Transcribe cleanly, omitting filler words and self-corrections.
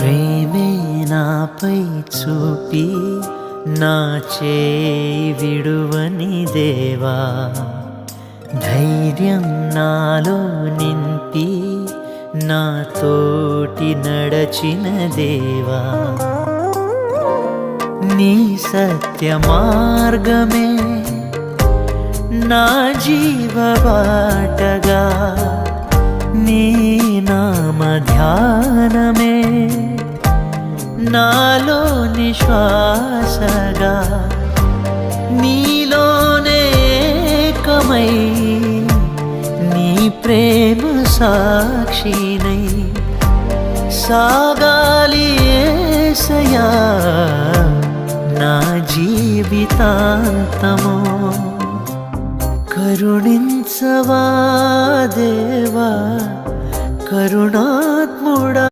ప్రేమే నాపై చూపి నా చేయి విడువని దేవా, ధైర్యం నాలో నింపి నా తోటి నడచిన దేవా, నీ సత్య మార్గమే నా జీవ బాటగా, నీ నామ ధ్యానమే నాలో నిశ్వాసగా, నీలోనే ఏకమై నీ ప్రేమ సాక్షినై సాగాలి యేసయ్యా నా జీవితాంతము. కరుణించవా దేవా, కరుణాత్ముడా.